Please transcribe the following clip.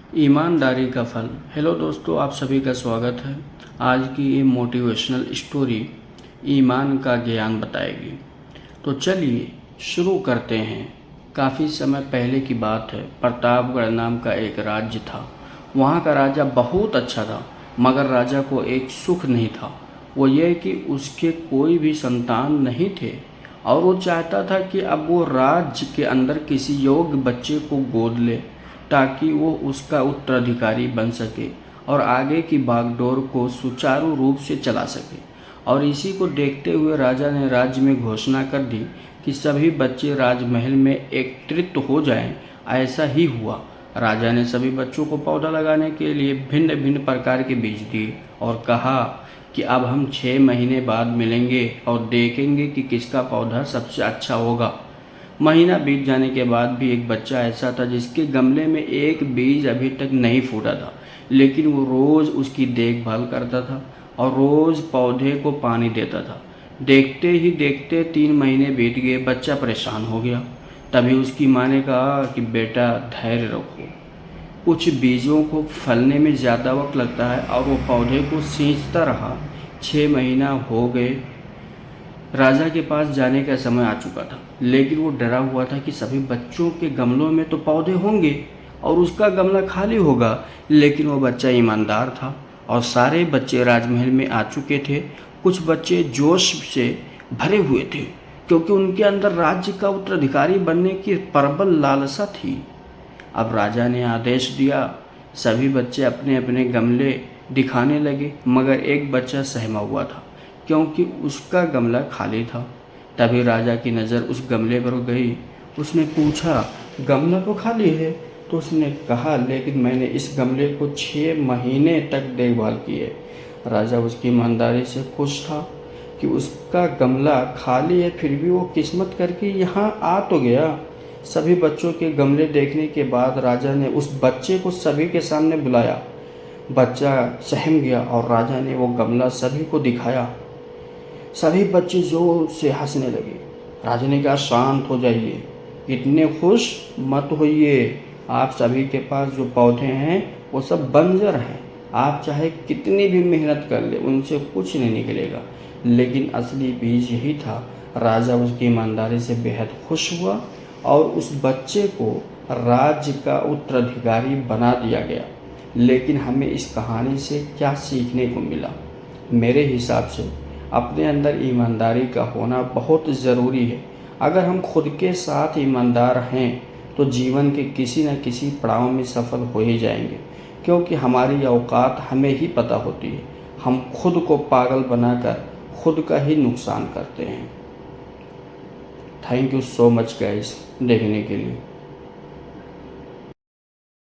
ईमानदारी का फल। हेलो दोस्तों, आप सभी का स्वागत है। आज की ये मोटिवेशनल स्टोरी ईमान का ज्ञान बताएगी। तो चलिए शुरू करते हैं। काफ़ी समय पहले की बात है। प्रतापगढ़ नाम का एक राज्य था। वहाँ का राजा बहुत अच्छा था, मगर राजा को एक सुख नहीं था। वो ये कि उसके कोई भी संतान नहीं थे और वो चाहता था कि अब वो राज्य के अंदर किसी योग्य बच्चे को गोद ले ताकि वो उसका उत्तराधिकारी बन सके और आगे की बागडोर को सुचारू रूप से चला सके। और इसी को देखते हुए राजा ने राज्य में घोषणा कर दी कि सभी बच्चे राजमहल में एकत्रित हो जाएं। ऐसा ही हुआ। राजा ने सभी बच्चों को पौधा लगाने के लिए भिन्न भिन्न प्रकार के बीज दिए और कहा कि अब हम 6 महीने बाद मिलेंगे और देखेंगे कि किसका पौधा सबसे अच्छा होगा। महीना बीत जाने के बाद भी एक बच्चा ऐसा था जिसके गमले में एक बीज अभी तक नहीं फूटा था, लेकिन वो रोज़ उसकी देखभाल करता था और रोज़ पौधे को पानी देता था। देखते ही देखते 3 महीने बीत गए। बच्चा परेशान हो गया। तभी उसकी माँ ने कहा कि बेटा धैर्य रखो, कुछ बीजों को फलने में ज़्यादा वक्त लगता है। और वो पौधे को सींचता रहा। 6 महीना हो गए। राजा के पास जाने का समय आ चुका था, लेकिन वो डरा हुआ था कि सभी बच्चों के गमलों में तो पौधे होंगे और उसका गमला खाली होगा। लेकिन वो बच्चा ईमानदार था और सारे बच्चे राजमहल में आ चुके थे। कुछ बच्चे जोश से भरे हुए थे क्योंकि उनके अंदर राज्य का उत्तराधिकारी बनने की प्रबल लालसा थी। अब राजा ने आदेश दिया, सभी बच्चे अपने अपने गमले दिखाने लगे, मगर एक बच्चा सहमा हुआ था क्योंकि उसका गमला खाली था। तभी राजा की नज़र उस गमले पर गई। उसने पूछा, गमला तो खाली है। तो उसने कहा, लेकिन मैंने इस गमले को 6 महीने तक देखभाल की है। राजा उसकी ईमानदारी से खुश था कि उसका गमला खाली है, फिर भी वो किस्मत करके यहाँ आ तो गया। सभी बच्चों के गमले देखने के बाद राजा ने उस बच्चे को सभी के सामने बुलाया। बच्चा सहम गया और राजा ने वो गमला सभी को दिखाया। सभी बच्चे जोर से हंसने लगे। राजा ने कहा, शांत हो जाइए, इतने खुश मत होइए। आप सभी के पास जो पौधे हैं वो सब बंजर हैं। आप चाहे कितनी भी मेहनत कर ले, उनसे कुछ नहीं निकलेगा। लेकिन असली बीज यही था। राजा उसकी ईमानदारी से बेहद खुश हुआ और उस बच्चे को राज्य का उत्तराधिकारी बना दिया गया। लेकिन हमें इस कहानी से क्या सीखने को मिला? मेरे हिसाब से अपने अंदर ईमानदारी का होना बहुत ज़रूरी है। अगर हम खुद के साथ ईमानदार हैं तो जीवन के किसी न किसी पड़ाव में सफल हो ही जाएंगे, क्योंकि हमारी औकात हमें ही पता होती है। हम खुद को पागल बनाकर खुद का ही नुकसान करते हैं। Thank you so much guys देखने के लिए।